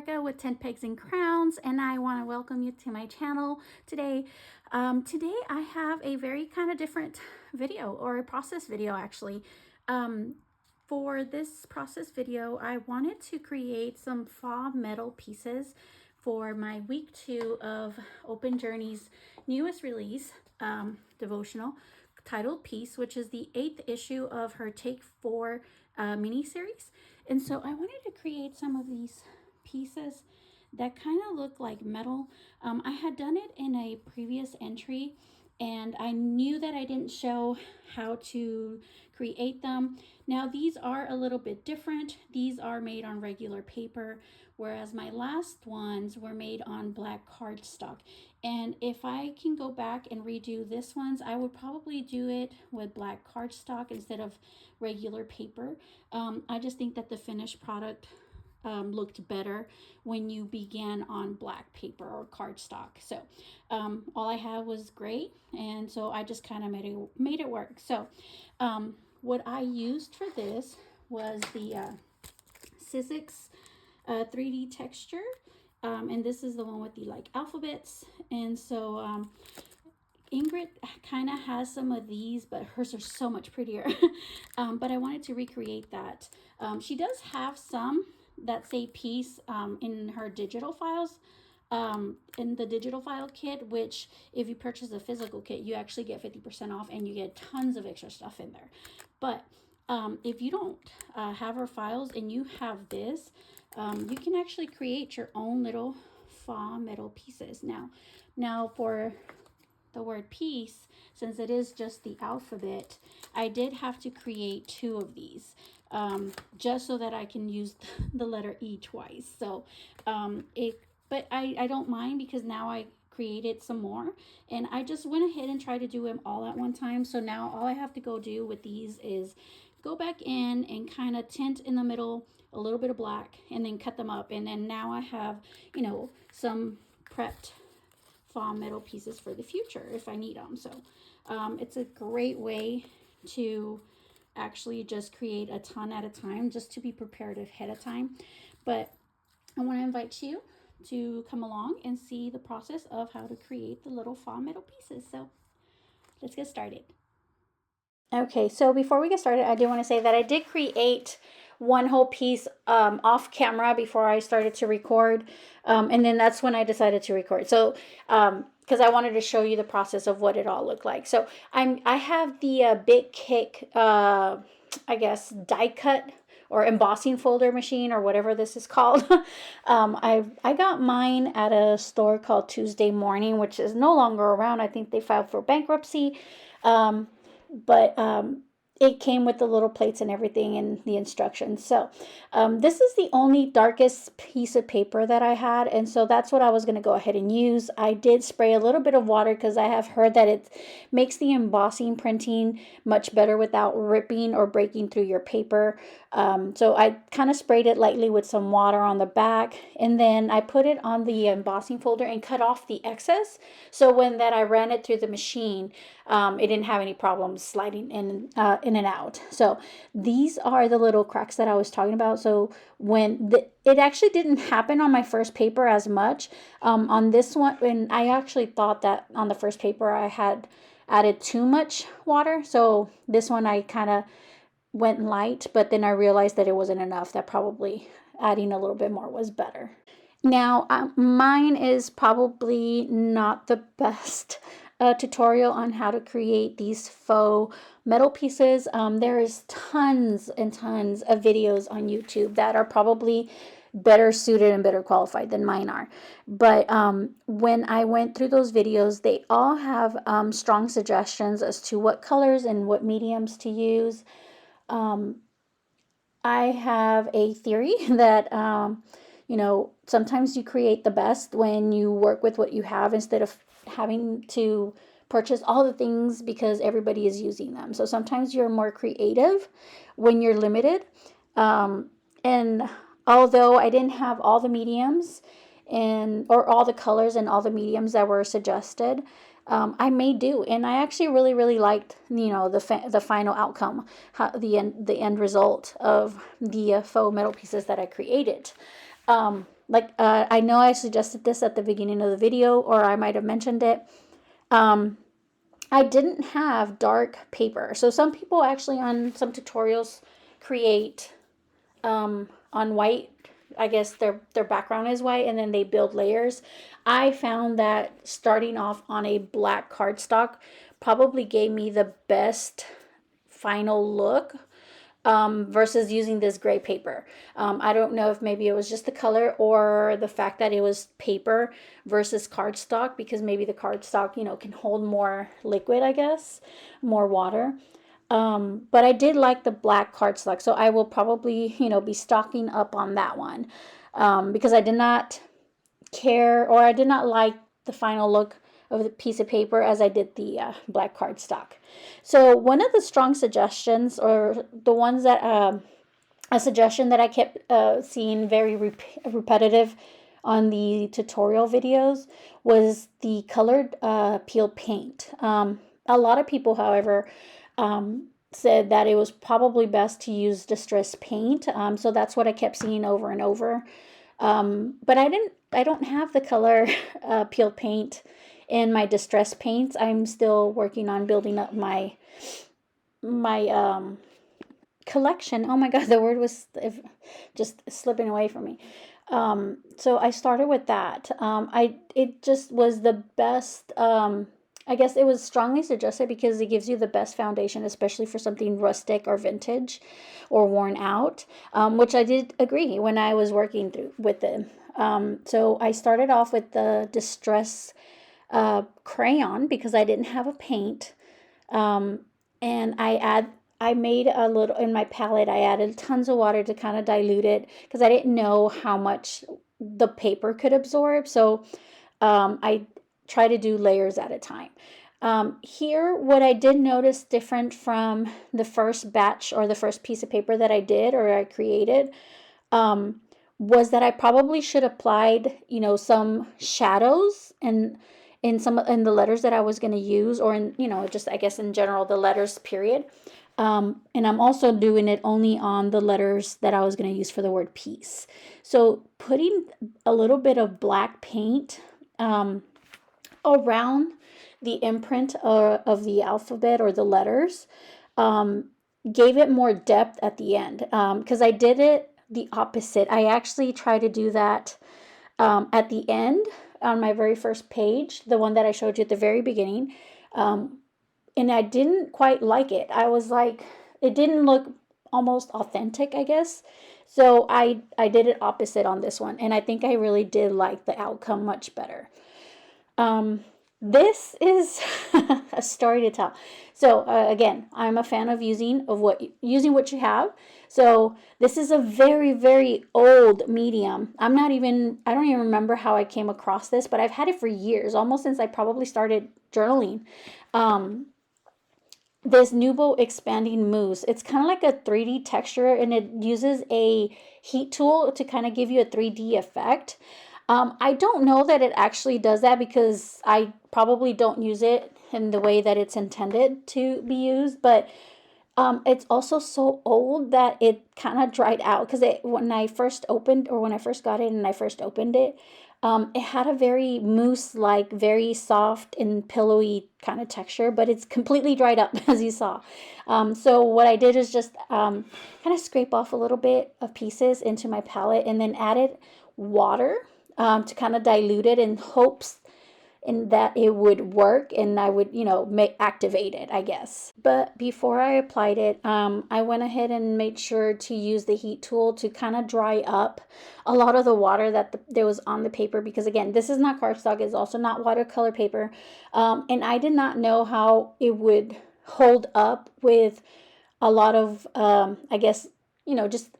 Rebecca with 10 Pegs and Crowns, and I want to welcome you to my channel today. Today I have a very kind of different video, or a process video actually. For this process video, I wanted to create some faux metal pieces for my week 2 of Open Journey's newest release, devotional, titled Peace, which is the 8th issue of her Take 4 mini-series. And so I wanted to create some of these pieces that kind of look like metal. I had done it in a previous entry, and I knew that I didn't show how to create them. Now these are a little bit different. These are made on regular paper, whereas my last ones were made on black cardstock. And if I can go back and redo this ones, I would probably do it with black cardstock instead of regular paper. I just think that the finished product looked better when you began on black paper or cardstock. So all I had was gray, and so I just kind of made it work. So what I used for this was the Sizzix 3D texture, and this is the one with the like alphabets. And so Ingrid kind of has some of these, but hers are so much prettier. But I wanted to recreate that. She does have some that say Peace in her digital files, in the digital file kit, which if you purchase a physical kit, you actually get 50% off and you get tons of extra stuff in there. But if you don't have her files and you have this, you can actually create your own little faux metal pieces. Now for the word peace, since it is just the alphabet, I did have to create 2 of these, just so that I can use the letter E twice. So but I don't mind, because now I created some more, and I just went ahead and tried to do them all at one time. So now all I have to go do with these is go back in and kind of tint in the middle a little bit of black, and then cut them up. And then now I have, you know, some prepped faux metal pieces for the future if I need them. So it's a great way to actually just create a ton at a time, just to be prepared ahead of time. But I want to invite you to come along and see the process of how to create the little faux metal pieces. So let's get started. Okay, so before we get started, I do want to say that I did create one whole piece off camera before I started to record, and then that's when I decided to record. So because I wanted to show you the process of what it all looked like. So I have the Big Kick, I guess, die cut or embossing folder machine, or whatever this is called. I got mine at a store called Tuesday Morning, which is no longer around. I think they filed for bankruptcy. But it came with the little plates and everything and the instructions. So this is the only darkest piece of paper that I had, and so that's what I was going to go ahead and use. I did spray a little bit of water because I have heard that it makes the embossing printing much better without ripping or breaking through your paper. So I kind of sprayed it lightly with some water on the back, and then I put it on the embossing folder and cut off the excess. So when I ran it through the machine, it didn't have any problems sliding in and out. So these are the little cracks that I was talking about. So when it actually didn't happen on my first paper as much. On this one, and I actually thought that on the first paper I had added too much water. So this one I kind of went light, but then I realized that it wasn't enough, that probably adding a little bit more was better. Now mine is probably not the best tutorial on how to create these faux metal pieces. There is tons and tons of videos on YouTube that are probably better suited and better qualified than mine are. But when I went through those videos, they all have strong suggestions as to what colors and what mediums to use. I have a theory that you know, sometimes you create the best when you work with what you have, instead of having to purchase all the things because everybody is using them. So sometimes you're more creative when you're limited. And although I didn't have all the mediums or all the colors and all the mediums that were suggested, I may do, and I actually really liked, you know, the final outcome, the end result of the faux metal pieces that I created. like, I know I suggested this at the beginning of the video, or I might have mentioned it. I didn't have dark paper. So some people actually on some tutorials create on white. I guess their background is white, and then they build layers. I found that starting off on a black cardstock probably gave me the best final look versus using this gray paper. I don't know if maybe it was just the color or the fact that it was paper versus cardstock, because maybe the cardstock, you know, can hold more liquid, I guess, more water. But I did like the black cardstock, so I will probably, you know, be stocking up on that one because I did not care, or I did not like the final look of the piece of paper as I did the black cardstock. So one of the strong suggestions, or the ones that a suggestion that I kept seeing very repetitive on the tutorial videos, was the colored peel paint. A lot of people, however, said that it was probably best to use distress paint. So that's what I kept seeing over and over. But I don't have the color peel paint in my distress paints. I'm still working on building up my collection. Oh my God, the word was just slipping away from me. So I started with that. It just was the best. I guess it was strongly suggested because it gives you the best foundation, especially for something rustic or vintage or worn out, which I did agree when I was working through with them. So I started off with the distress crayon because I didn't have a paint. And I made a little, in my palette, I added tons of water to kind of dilute it because I didn't know how much the paper could absorb. So I try to do layers at a time. Here, what I did notice different from the first batch or the first piece of paper that I did or I created was that I probably should applied, you know, some shadows and in the letters that I was going to use, or in, you know, just I guess in general the letters period. And I'm also doing it only on the letters that I was going to use for the word peace. So putting a little bit of black paint around the imprint of the alphabet or the letters gave it more depth at the end, because I did it the opposite. I actually try to do that at the end on my very first page, the one that I showed you at the very beginning, and I didn't quite like it. I was like, it didn't look almost authentic, I guess. So I did it opposite on this one, and I think I really did like the outcome much better. This is a story to tell. So again, I'm a fan of using what you have. So this is a very, very old medium. I don't even remember how I came across this, but I've had it for years, almost since I probably started journaling. This Nuvo expanding mousse. It's kind of like a 3D texture, and it uses a heat tool to kind of give you a 3D effect. I don't know that it actually does that because I probably don't use it in the way that it's intended to be used, but it's also so old that it kind of dried out, because when I first got it and I first opened it, it had a very mousse-like, very soft and pillowy kind of texture, but it's completely dried up as you saw. So what I did is just kind of scrape off a little bit of pieces into my palette and then added water to kind of dilute it in hopes in that it would work and I would, you know, activate it, I guess. But before I applied it, I went ahead and made sure to use the heat tool to kind of dry up a lot of the water that there was on the paper, because again, this is not cardstock, it's also not watercolor paper, and I did not know how it would hold up with a lot of, I guess, you know, just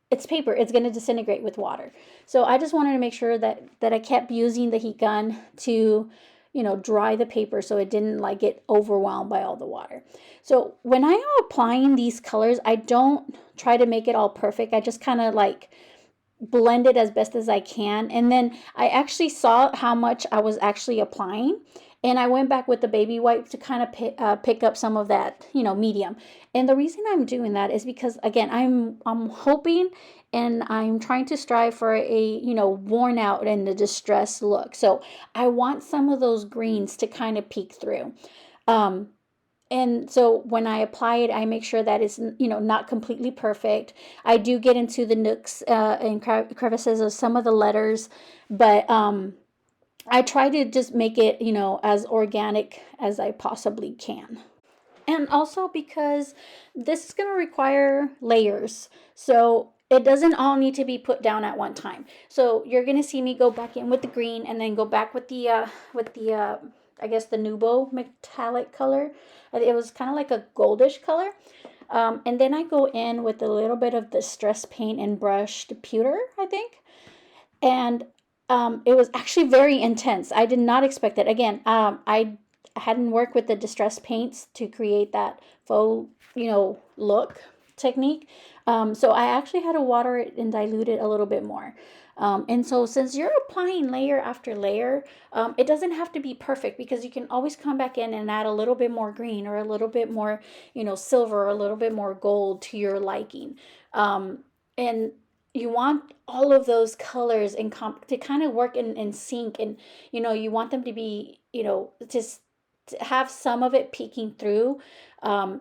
it's paper, it's going to disintegrate with water. So I just wanted to make sure that I kept using the heat gun to, you know, dry the paper so it didn't like get overwhelmed by all the water. So when I am applying these colors, I don't try to make it all perfect. I just kind of like blend it as best as I can. And then I actually saw how much I was actually applying. And I went back with the baby wipe to kind of pick up some of that, you know, medium. And the reason I'm doing that is because, again, I'm hoping and I'm trying to strive for a, you know, worn out and a distressed look. So I want some of those greens to kind of peek through. And so when I apply it, I make sure that it's, you know, not completely perfect. I do get into the nooks and crevices of some of the letters, but I try to just make it, you know, as organic as I possibly can. And also because this is going to require layers. So it doesn't all need to be put down at one time. So you're going to see me go back in with the green and then go back with the I guess the Nuvo metallic color. It was kind of like a goldish color. And then I go in with a little bit of the Stress Paint and brushed pewter, I think. And it was actually very intense. I did not expect it. Again, I hadn't worked with the distress paints to create that faux, you know, look technique. So I actually had to water it and dilute it a little bit more. And so since you're applying layer after layer, it doesn't have to be perfect because you can always come back in and add a little bit more green or a little bit more, you know, silver or a little bit more gold to your liking. And you want all of those colors and to kind of work in sync, and you know, you want them to be, you know, just to have some of it peeking through,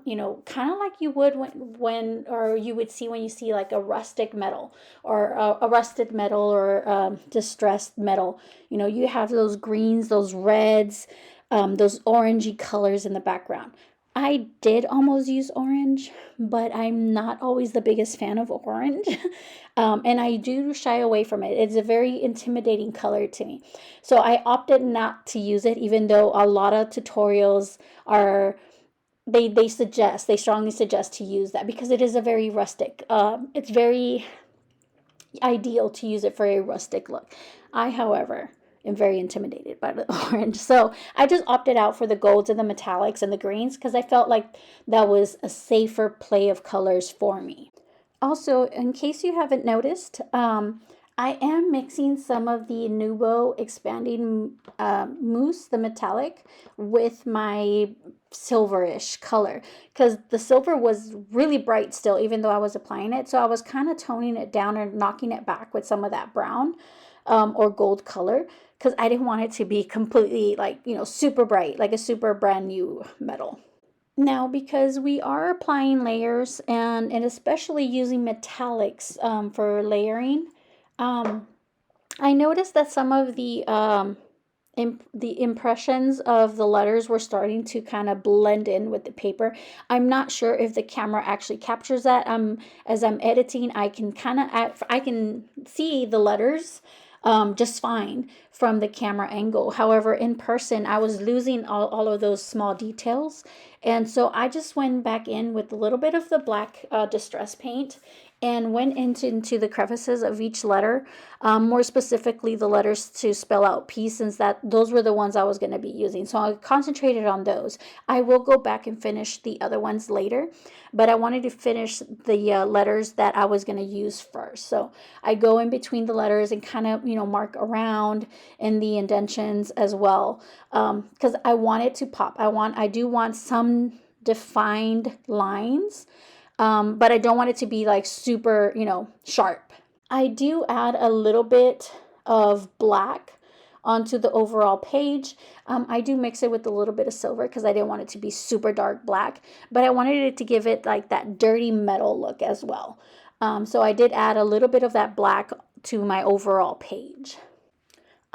you know, kind of like you would when or you would see when you see like a rustic metal or a rusted metal or distressed metal. You know, you have those greens, those reds, those orangey colors in the background. I did almost use orange, but I'm not always the biggest fan of orange. And I do shy away from it. It's a very intimidating color to me. So I opted not to use it, even though a lot of tutorials are, they strongly suggest to use that because it is a very rustic, it's very ideal to use it for a rustic look. I, however, am very intimidated by the orange. So I just opted out for the golds and the metallics and the greens because I felt like that was a safer play of colors for me. Also, in case you haven't noticed, I am mixing some of the Nuvo expanding mousse, the metallic, with my silverish color because the silver was really bright still, even though I was applying it. So I was kind of toning it down and knocking it back with some of that brown or gold color because I didn't want it to be completely like, you know, super bright, like a super brand new metal. Now, because we are applying layers and especially using metallics for layering, I noticed that some of the impressions of the letters were starting to kind of blend in with the paper. I'm not sure if the camera actually captures that. As I'm editing, I can I can see the letters just fine from the camera angle. However, in person, I was losing all of those small details. And so I just went back in with a little bit of the black distress paint and went into the crevices of each letter, more specifically the letters to spell out peace, since those were the ones I was going to be using. So I concentrated on those. I will go back and finish the other ones later, but I wanted to finish the letters that I was going to use first. So I go in between the letters and kind of, you know, mark around in the indentions as well, because I want it to pop. I do want some defined lines. But I don't want it to be like super, you know, sharp. I do add a little bit of black onto the overall page. I do mix it with a little bit of silver because I didn't want it to be super dark black, but I wanted it to give it like that dirty metal look as well. So I did add a little bit of that black to my overall page.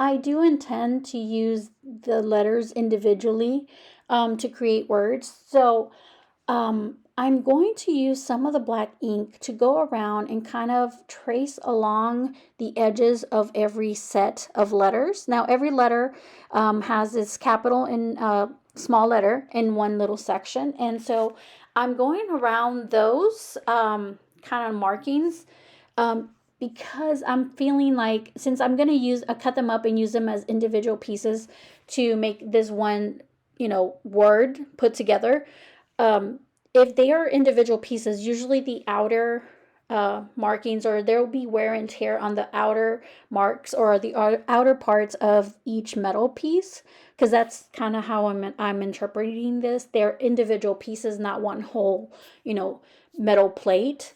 I do intend to use the letters individually to create words. So I'm going to use some of the black ink to go around and kind of trace along the edges of every set of letters. Now, every letter has its capital and small letter in one little section. And so I'm going around those kind of markings because I'm feeling like, since I'm going to cut them up and use them as individual pieces to make this one, you know, word put together. If they are individual pieces, usually the outer markings, or there will be wear and tear on the outer marks or the outer parts of each metal piece because that's kind of how I'm interpreting this. They're individual pieces, not one whole, metal plate.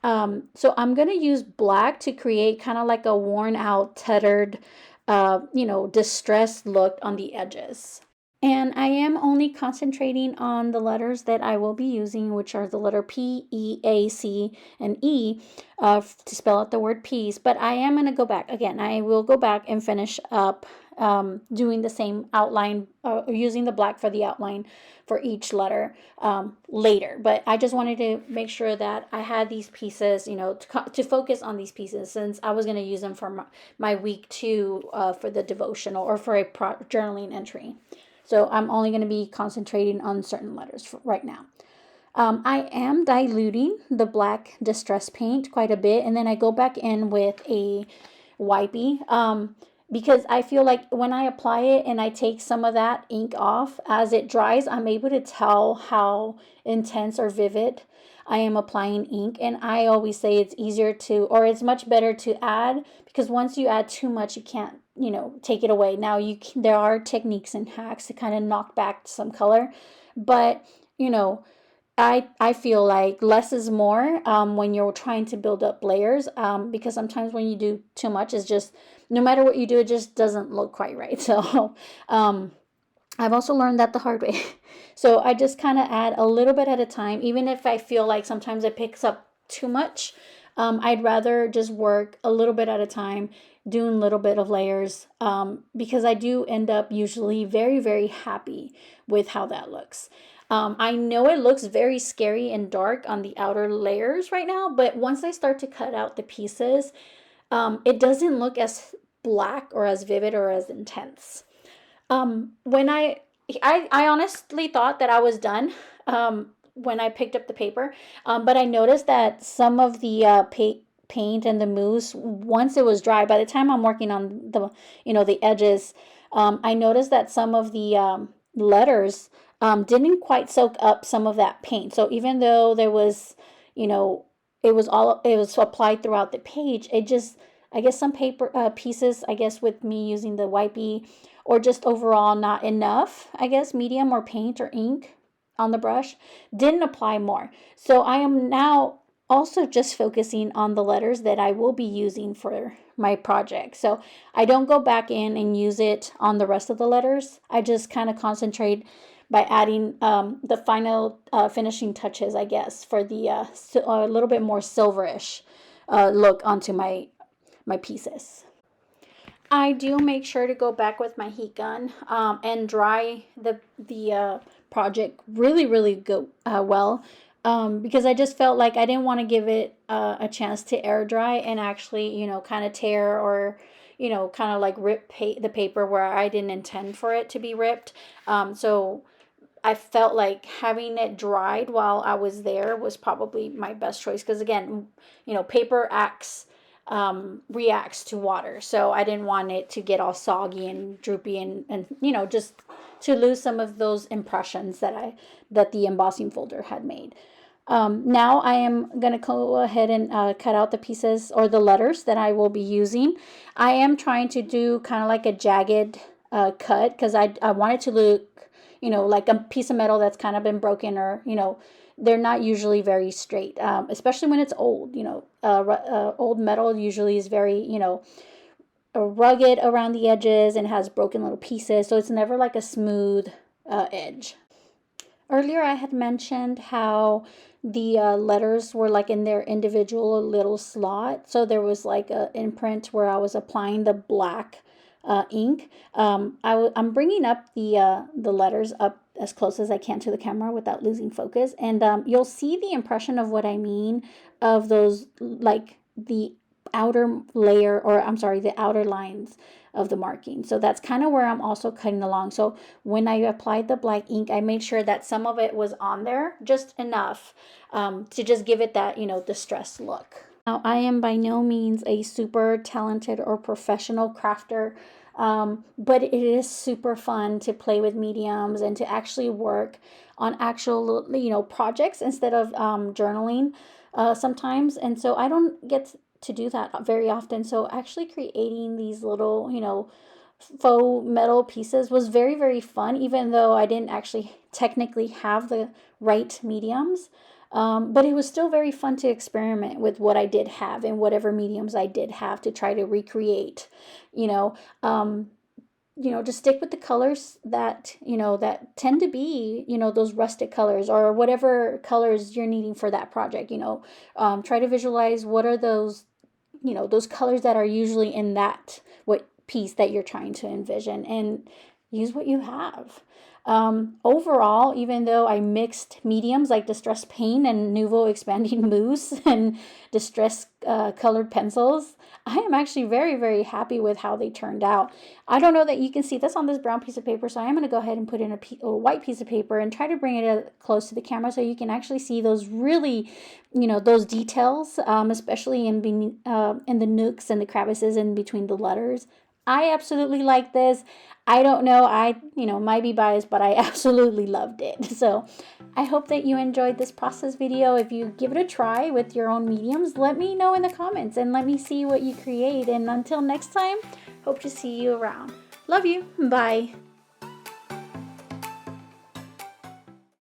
So I'm going to use black to create kind of like a worn out, tattered, distressed look on the edges. And I am only concentrating on the letters that I will be using, which are the letter P, E, A, C, and E, to spell out the word peace. But I am going to go back. Again, I will go back and finish up doing the same outline, using the black for the outline for each letter later. But I just wanted to make sure that I had these pieces, to focus on these pieces, since I was going to use them for my week 2 for the devotional or for a journaling entry. So I'm only going to be concentrating on certain letters right now. I am diluting the black distress paint quite a bit, and then I go back in with a wipey, because I feel like when I apply it and I take some of that ink off, as it dries, I'm able to tell how intense or vivid I am applying ink. And I always say it's easier to, or it's much better to add, because once you add too much, you can't, take it away. Now there are techniques and hacks to kind of knock back some color, but I feel like less is more when you're trying to build up layers, because sometimes when you do too much, it's just, no matter what you do, it just doesn't look quite right. So I've also learned that the hard way. So I just kind of add a little bit at a time, even if I feel like sometimes it picks up too much. I'd rather just work a little bit at a time, doing a little bit of layers, because I do end up usually very, very happy with how that looks. I know it looks very scary and dark on the outer layers right now, but once I start to cut out the pieces, it doesn't look as black or as vivid or as intense. When I honestly thought that I was done when I picked up the paper, but I noticed that some of the paint and the mousse, once it was dry, by the time I'm working on the edges, I noticed that some of the letters didn't quite soak up some of that paint. So even though there was, it was applied throughout the page, it just, I guess some paper pieces, I guess with me using the wipey, or just overall not enough, I guess, medium or paint or ink on the brush, didn't apply more. So I am now also just focusing on the letters that I will be using for my project. So I don't go back in and use it on the rest of the letters. I just kind of concentrate by adding the final finishing touches, I guess, for the a little bit more silverish look onto my pieces. I do make sure to go back with my heat gun and dry the project really, really well, because I just felt like I didn't want to give it a chance to air dry and actually, kind of tear or, kind of like rip the paper where I didn't intend for it to be ripped. So I felt like having it dried while I was there was probably my best choice, because again, paper reacts to water, so I didn't want it to get all soggy and droopy and just to lose some of those impressions that the embossing folder had made. Now I am going to go ahead and cut out the pieces or the letters that I will be using. I am trying to do kind of like a jagged cut, because I want it to look like a piece of metal that's kind of been broken, or they're not usually very straight, especially when it's old. Old metal usually is very, rugged around the edges and has broken little pieces, so it's never like a smooth edge. Earlier I had mentioned how the letters were like in their individual little slot, so there was like an imprint where I was applying the black ink. I'm bringing up the letters up as close as I can to the camera without losing focus, and you'll see the impression of what I mean of those, like the outer layer, or I'm sorry, the outer lines of the marking. So that's kind of where I'm also cutting along. So when I applied the black ink, I made sure that some of it was on there, just enough to just give it that, distressed look. Now, I am by no means a super talented or professional crafter, but it is super fun to play with mediums and to actually work on actual, projects instead of journaling sometimes. And so I don't get to do that very often. So actually creating these little, faux metal pieces was very, very fun, even though I didn't actually technically have the right mediums. But it was still very fun to experiment with what I did have and whatever mediums I did have to try to recreate, you know, just stick with the colors that, that tend to be, those rustic colors or whatever colors you're needing for that project, try to visualize what are those, those colors that are usually in that, what piece that you're trying to envision, and use what you have. Overall, even though I mixed mediums like Distress Paint and Nuvo Expanding Mousse and Distress colored pencils, I am actually very, happy with how they turned out. I don't know that you can see this on this brown piece of paper, so I'm going to go ahead and put in a white piece of paper and try to bring it close to the camera so you can actually see those really, those details, especially in the nooks and the crevices in between the letters. I absolutely like this. I don't know, I might be biased, but I absolutely loved it. So I hope that you enjoyed this process video. If you give it a try with your own mediums, let me know in the comments and let me see what you create. And until next time, hope to see you around. Love you. Bye.